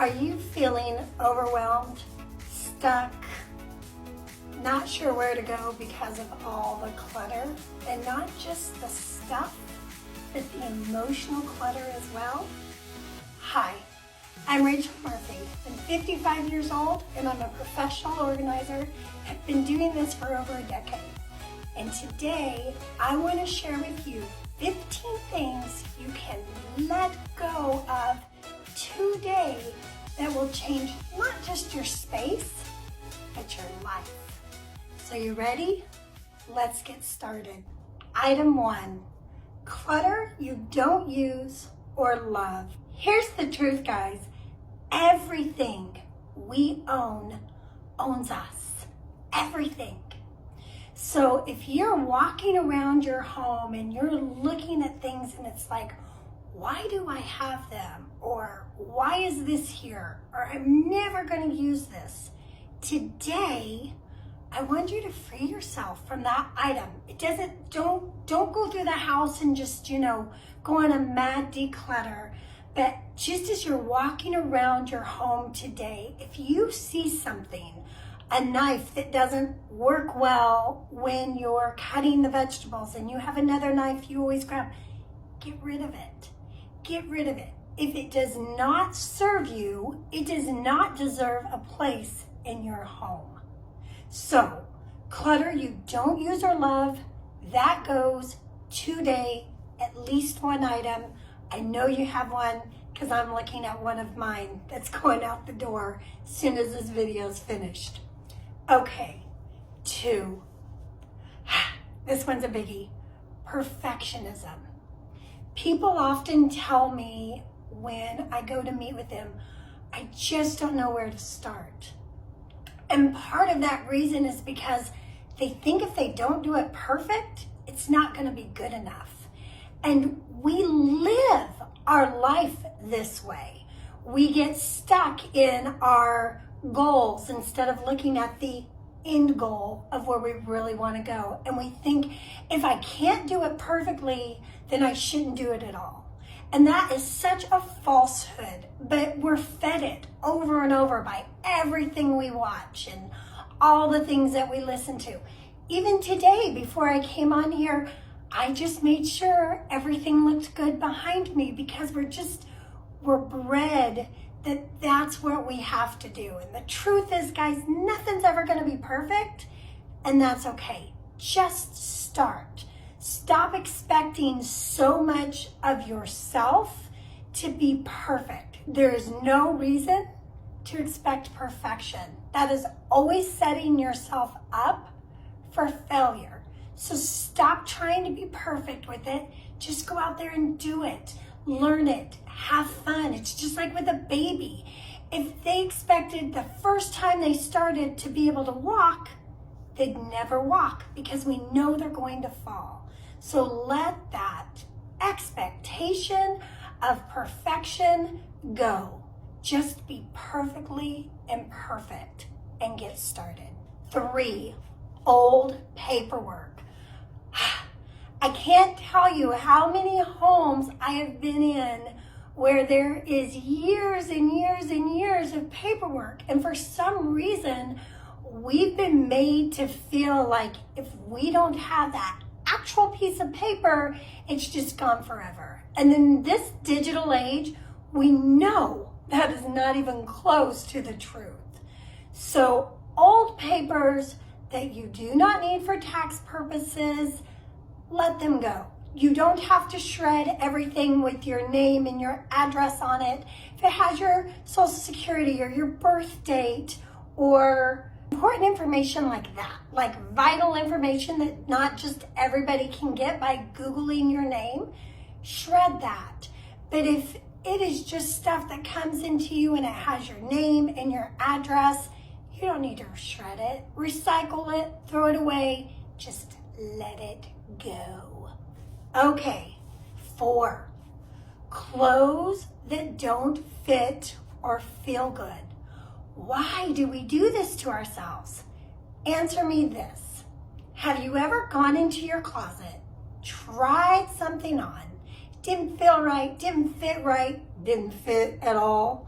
Are you feeling overwhelmed, stuck, not sure where to go because of all the clutter? And not just the stuff, but the emotional clutter as well? Hi, I'm Rachel Murphy. I'm 55 years old and I'm a professional organizer. I've been doing this for over a decade. And today I want to share with you 15 things you can let go of today that will change not just your space, but your life. So you ready? Let's get started. Item 1, clutter you don't use or love. Here's the truth, guys. Everything we own owns us. Everything. So if you're walking around your home and you're looking at things and it's like, why do I have them? Or why is this here? Or I'm never going to use this. Today, I want you to free yourself from that item. Don't go through the house and just, go on a mad declutter. But just as you're walking around your home today, if you see something, a knife that doesn't work well when you're cutting the vegetables and you have another knife you always grab, get rid of it. Get rid of it. If it does not serve you, it does not deserve a place in your home. So, clutter you don't use or love, that goes today, at least one item. I know you have one because I'm looking at one of mine that's going out the door as soon as this video is finished. Okay, 2. This one's a biggie. Perfectionism. People often tell me when I go to meet with them, I just don't know where to start. And part of that reason is because they think if they don't do it perfect, it's not going to be good enough. And we live our life this way. We get stuck in our goals instead of looking at the end goal of where we really want to go. And we think if I can't do it perfectly, then I shouldn't do it at all. And that is such a falsehood, but we're fed it over and over by everything we watch and all the things that we listen to. Even today, before I came on here, I just made sure everything looked good behind me because we're bred that that's what we have to do. And the truth is, guys, nothing's ever going to be perfect, and that's okay. Just start. Stop expecting so much of yourself to be perfect. There is no reason to expect perfection. That is always setting yourself up for failure. So stop trying to be perfect with it. Just go out there and do it. Learn it. Have fun. It's just like with a baby. If they expected the first time they started to be able to walk, they'd never walk because we know they're going to fall. So let that expectation of perfection go. Just be perfectly imperfect and get started. 3, old paperwork. I can't tell you how many homes I have been in where there is years and years and years of paperwork. And for some reason, we've been made to feel like if we don't have that actual piece of paper, it's just gone forever. And in this digital age, we know that is not even close to the truth. So old papers that you do not need for tax purposes, let them go. You don't have to shred everything with your name and your address on it. If it has your social security or your birth date or important information like that, like vital information that not just everybody can get by Googling your name, shred that. But if it is just stuff that comes into you and it has your name and your address, you don't need to shred it. Recycle it, throw it away, just let it go. Okay, 4, clothes that don't fit or feel good. Why do we do this to ourselves? Answer me this. Have you ever gone into your closet, tried something on, didn't feel right, didn't fit at all,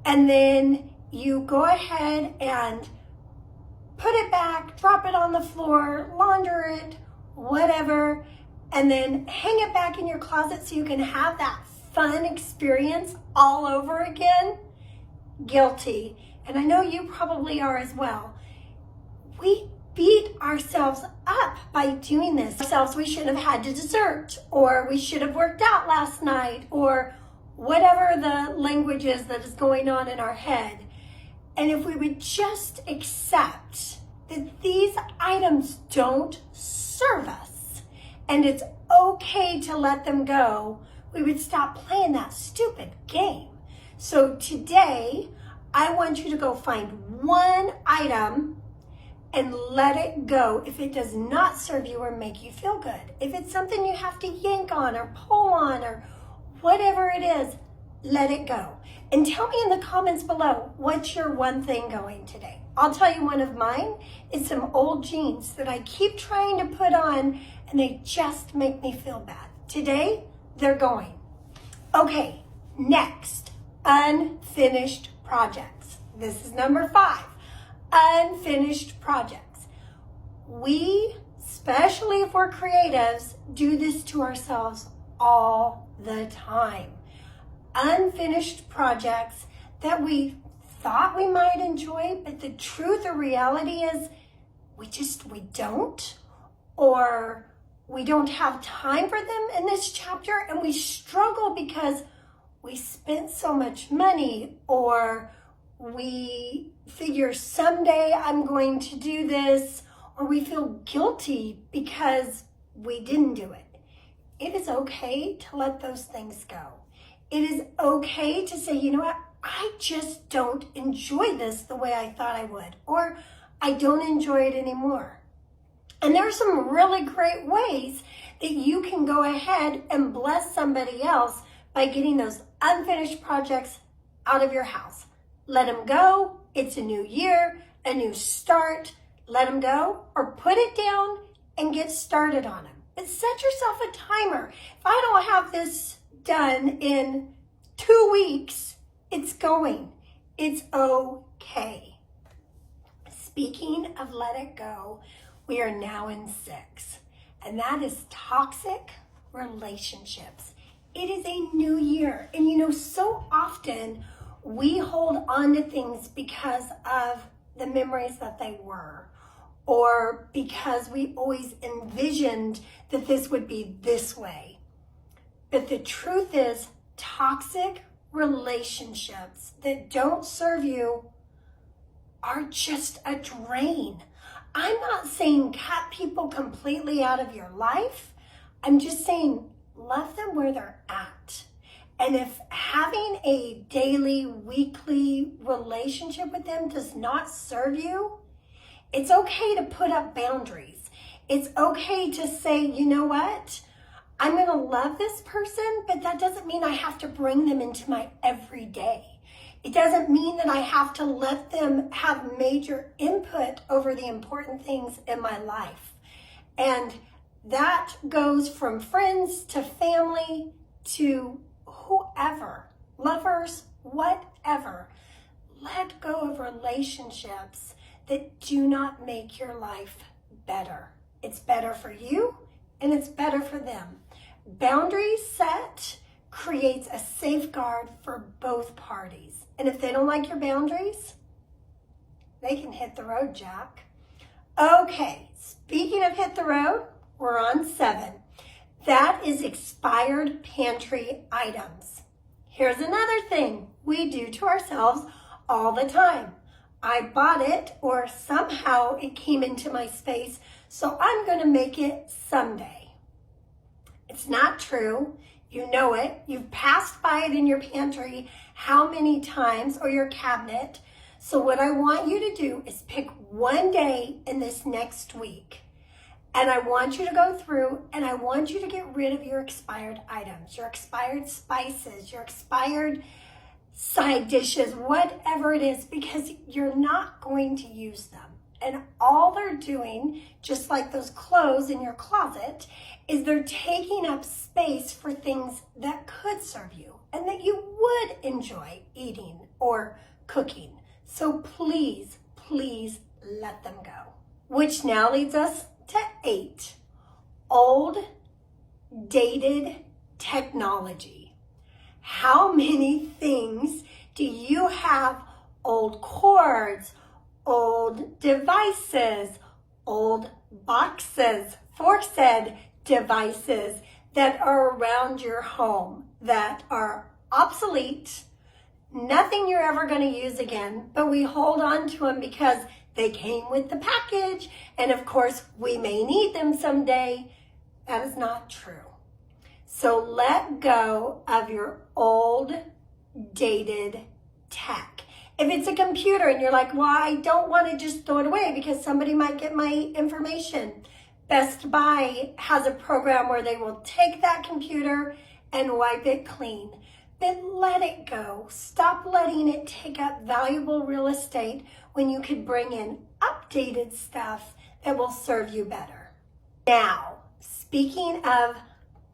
and then you go ahead and put it back, drop it on the floor, launder it, whatever, and then hang it back in your closet so you can have that fun experience all over again. Guilty. And I know you probably are as well. We beat ourselves up by doing this. We should have had dessert, or we should have worked out last night, or whatever the language is that is going on in our head. And if we would just accept that these items don't serve us and it's okay to let them go, we would stop playing that stupid game. So today, I want you to go find one item and let it go if it does not serve you or make you feel good. If it's something you have to yank on or pull on or whatever it is, let it go. And tell me in the comments below, what's your one thing going today? I'll tell you one of mine is some old jeans that I keep trying to put on and they just make me feel bad. Today, they're going. Okay, next, unfinished projects. This is number 5, unfinished projects. We, especially if we're creatives, do this to ourselves all the time. Unfinished projects that we thought we might enjoy, but the truth or reality is we don't, or we don't have time for them in this chapter, and we struggle because we spent so much money, or we figure someday I'm going to do this, or we feel guilty because we didn't do it. It is okay to let those things go. It is okay to say, you know what, I just don't enjoy this the way I thought I would, or I don't enjoy it anymore. And there are some really great ways that you can go ahead and bless somebody else by getting those unfinished projects out of your house. Let them go. It's a new year, a new start. Let them go, or put it down and get started on them. But set yourself a timer. If I don't have this done in 2 weeks, it's going. It's okay. Speaking of let it go, we are now in 6, and that is toxic relationships. It is a new year, and so often we hold on to things because of the memories that they were, or because we always envisioned that this would be this way. But the truth is, toxic relationships that don't serve you are just a drain. I'm not saying cut people completely out of your life. I'm just saying love them where they're at. And if having a daily, weekly relationship with them does not serve you, it's okay to put up boundaries. It's okay to say, you know what? I'm going to love this person, but that doesn't mean I have to bring them into my everyday. It doesn't mean that I have to let them have major input over the important things in my life. And that goes from friends to family to whoever, lovers, whatever. Let go of relationships that do not make your life better. It's better for you and it's better for them. Boundaries set creates a safeguard for both parties. And if they don't like your boundaries, they can hit the road, Jack. Okay, speaking of hit the road, we're on 7. That is expired pantry items. Here's another thing we do to ourselves all the time. I bought it, or somehow it came into my space, so I'm going to make it someday. It's not true. You know it. You've passed by it in your pantry how many times, or your cabinet. So what I want you to do is pick one day in this next week. And I want you to go through and I want you to get rid of your expired items, your expired spices, your expired side dishes, whatever it is, because you're not going to use them. And all they're doing, just like those clothes in your closet, is they're taking up space for things that could serve you. and that you would enjoy eating or cooking. So please, please let them go. Which now leads us to 8, old, dated technology. How many things do you have? Old cords, old devices, old boxes, said devices that are around your home that are obsolete, nothing you're ever going to use again, but we hold on to them because they came with the package, and of course we may need them someday. That is not true. So let go of your old, dated tech. If it's a computer and you're like, well, I don't want to just throw it away because somebody might get my information. Best Buy has a program where they will take that computer and wipe it clean. But let it go. Stop letting it take up valuable real estate when you could bring in updated stuff that will serve you better. Now, speaking of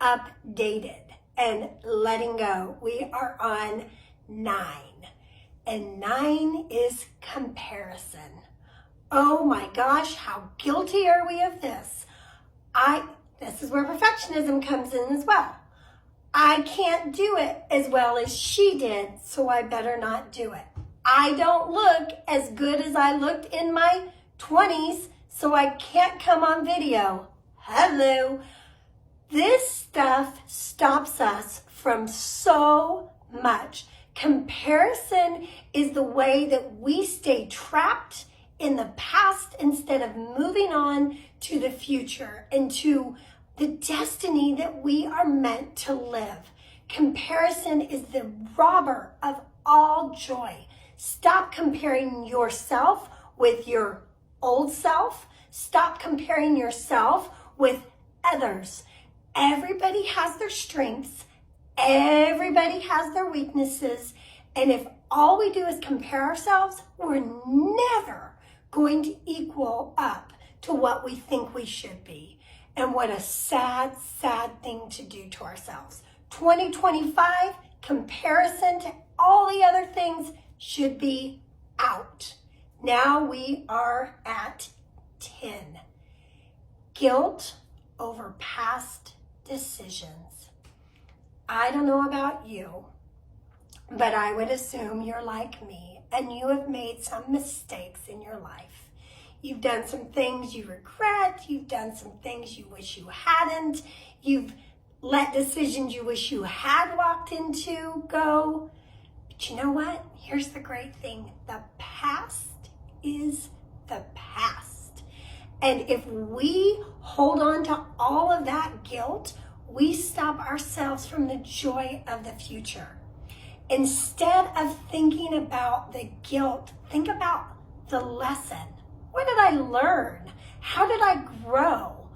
updated and letting go, we are on 9. And 9 is comparison. Oh my gosh, how guilty are we of this? This is where perfectionism comes in as well. I can't do it as well as she did, so I better not do it. I don't look as good as I looked in my 20s, so I can't come on video. Hello. This stuff stops us from so much. Comparison is the way that we stay trapped in the past instead of moving on to the future and to the destiny that we are meant to live. Comparison is the robber of all joy. Stop comparing yourself with your old self. Stop comparing yourself with others. Everybody has their strengths. Everybody has their weaknesses. And if all we do is compare ourselves, we're never going to equal up to what we think we should be. And what a sad, sad thing to do to ourselves. 2025, comparison to all the other things should be out. Now we are at 10. Guilt over past decisions. I don't know about you, but I would assume you're like me and you have made some mistakes in your life. You've done some things you regret. You've done some things you wish you hadn't. You've let decisions you wish you had walked into go. But you know what? Here's the great thing. The past is the past. And if we hold on to all of that guilt, we stop ourselves from the joy of the future. Instead of thinking about the guilt, think about the lesson. What did I learn? How did I grow?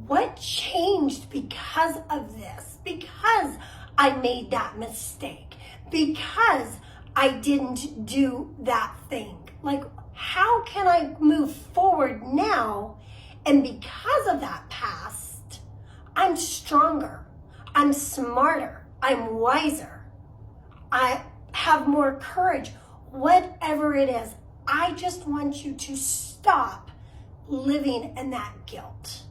What changed because of this? Because I made that mistake. Because I didn't do that thing. Like, how can I move forward now? And because of that past, I'm stronger. I'm smarter. I'm wiser. I have more courage. Whatever it is, I just want you to stop living in that guilt.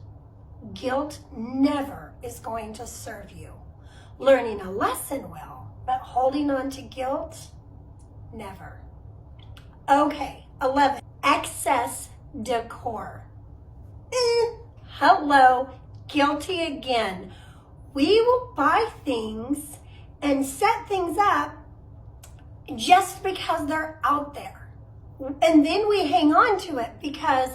Guilt never is going to serve you. Learning a lesson will, but holding on to guilt, never. Okay, 11, excess decor. Hello, guilty again. We will buy things and set things up just because they're out there. And then we hang on to it because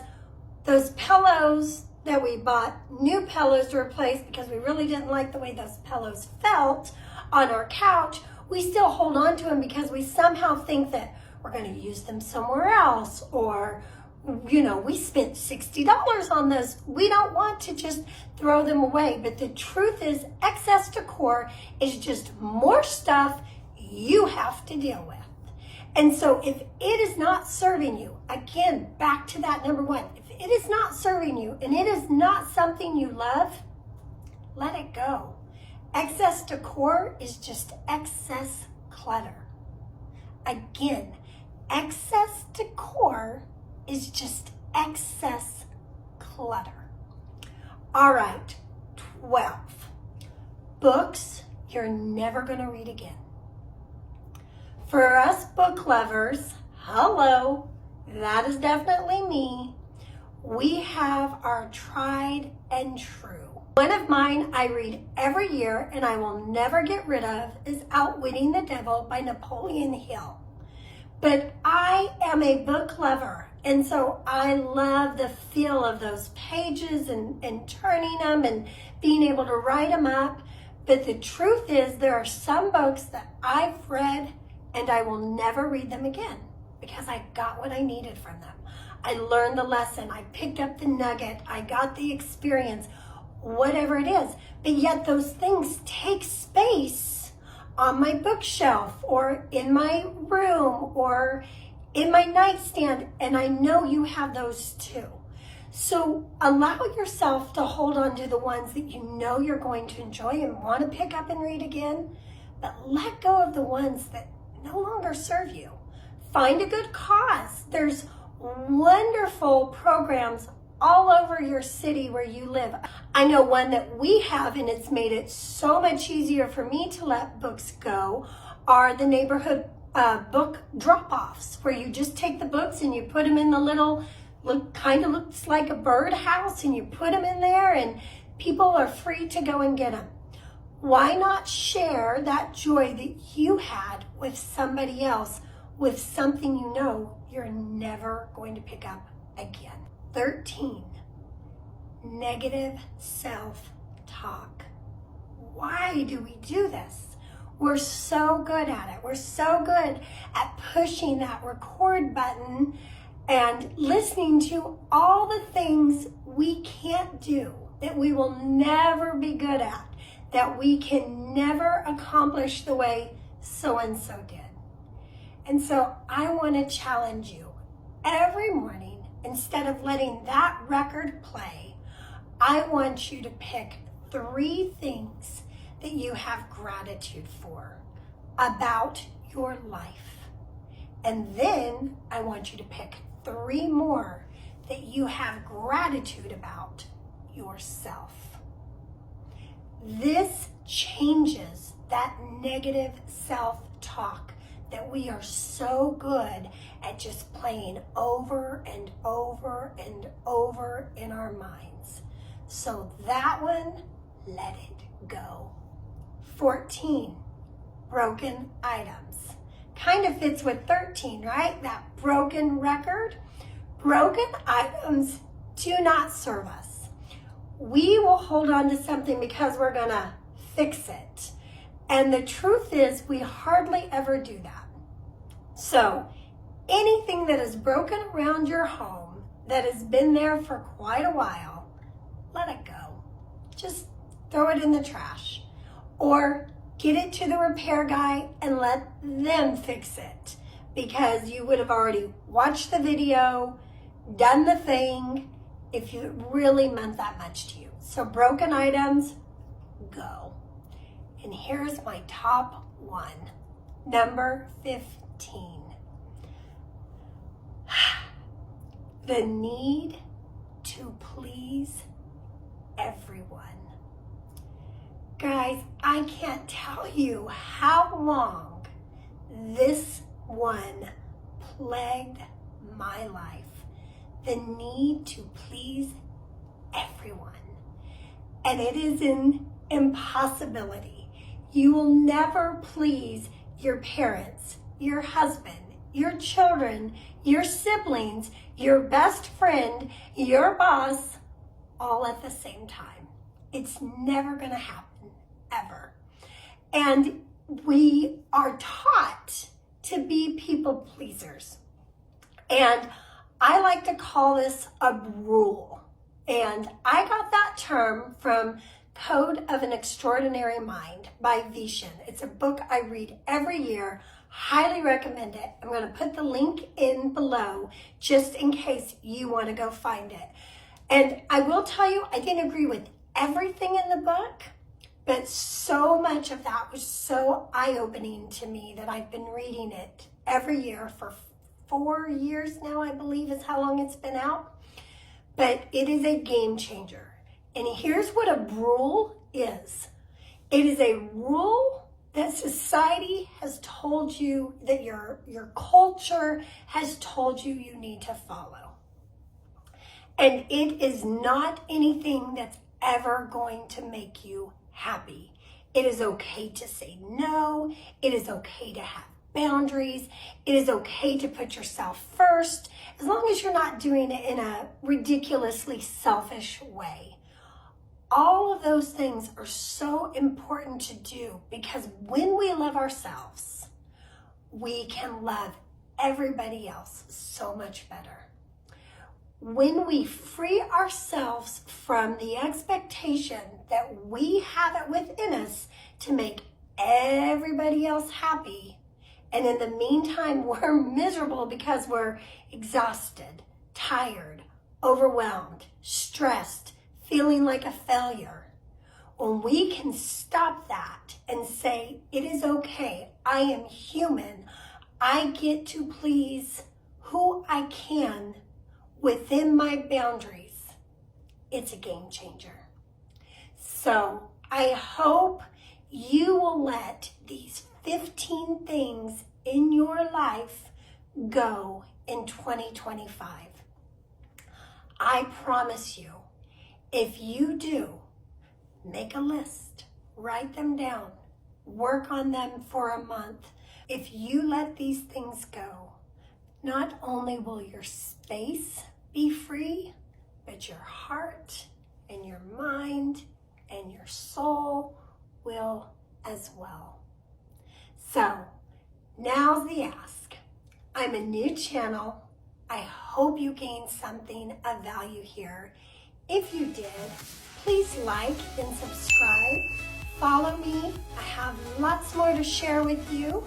those pillows that we bought, new pillows to replace because we really didn't like the way those pillows felt on our couch, we still hold on to them because we somehow think that we're going to use them somewhere else, or we spent $60 on those. We don't want to just throw them away. But the truth is, excess decor is just more stuff you have to deal with. And so if it is not serving you, again, back to that number 1, if it is not serving you and it is not something you love, let it go. Excess decor is just excess clutter. Again, excess decor is just excess clutter. All right, 12. Books you're never going to read again. For us book lovers, hello, that is definitely me. We have our tried and true. One of mine I read every year and I will never get rid of is Outwitting the Devil by Napoleon Hill. But I am a book lover, and so I love the feel of those pages and turning them and being able to write them up. But the truth is there are some books that I've read and I will never read them again because I got what I needed from them. I learned the lesson, I picked up the nugget, I got the experience, whatever it is. But yet those things take space on my bookshelf or in my room or in my nightstand, and I know you have those too. So allow yourself to hold on to the ones that you know you're going to enjoy and want to pick up and read again, but let go of the ones that no longer serve you. Find a good cause. There's wonderful programs all over your city where you live. I know one that we have, and it's made it so much easier for me to let books go, are the neighborhood book drop-offs, where you just take the books and you put them in the little, kind of looks like a birdhouse, and you put them in there and people are free to go and get them. Why not share that joy that you had with somebody else with something you know you're never going to pick up again? 13, negative self-talk. Why do we do this? We're so good at it. We're so good at pushing that record button and listening to all the things we can't do, that we will never be good at, that we can never accomplish the way so-and-so did. And so I want to challenge you every morning, instead of letting that record play, I want you to pick 3 things that you have gratitude for about your life. And then I want you to pick 3 more that you have gratitude about yourself. This changes that negative self-talk that we are so good at just playing over and over and over in our minds. So that one, let it go. 14, broken items. Kind of fits with 13, right? That broken record. Broken items do not serve us. We will hold on to something because we're gonna fix it. And the truth is, we hardly ever do that. So anything that is broken around your home that has been there for quite a while, let it go. Just throw it in the trash or get it to the repair guy and let them fix it, because you would have already watched the video, done the thing, if it really meant that much to you. So broken items, go. And here's my top one, number 15. The need to please everyone. Guys, I can't tell you how long this one plagued my life. The need to please everyone. And it is an impossibility. You will never please your parents, your husband, your children, your siblings, your best friend, your boss, all at the same time. It's never going to happen, ever. And we are taught to be people pleasers. And I like to call this a rule. And I got that term from Code of an Extraordinary Mind by Vishen. It's a book I read every year. Highly recommend it. I'm going to put the link in below just in case you want to go find it. And I will tell you, I didn't agree with everything in the book, But so much of that was so eye-opening to me that I've been reading it every year for 4 years now, I believe is how long it's been out. But it is a game changer. And here's what a rule is. It is a rule that society has told you, that your culture has told you you need to follow. And it is not anything that's ever going to make you happy. It is okay to say no. It is okay to have boundaries. It is okay to put yourself first, as long as you're not doing it in a ridiculously selfish way. All of those things are so important to do, because when we love ourselves, we can love everybody else so much better. When we free ourselves from the expectation that we have it within us to make everybody else happy, and in the meantime we're miserable because we're exhausted, tired, overwhelmed, stressed, feeling like a failure, when we can stop that and say, it is okay, I am human, I get to please who I can within my boundaries, it's a game changer. So I hope you will let these 15 things in your life go in 2025. I promise you, if you do, make a list, write them down, work on them for a month. If you let these things go, not only will your space be free, but your heart and your mind and your soul will as well. So, now's the ask. I'm a new channel. I hope you gained something of value here. If you did, please like and subscribe. Follow me. I have lots more to share with you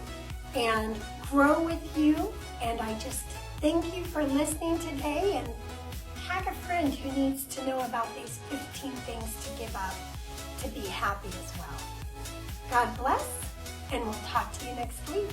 and grow with you. And I just thank you for listening today, and tag a friend who needs to know about these 15 things to give up to be happy as well. God bless, and we'll talk to you next week.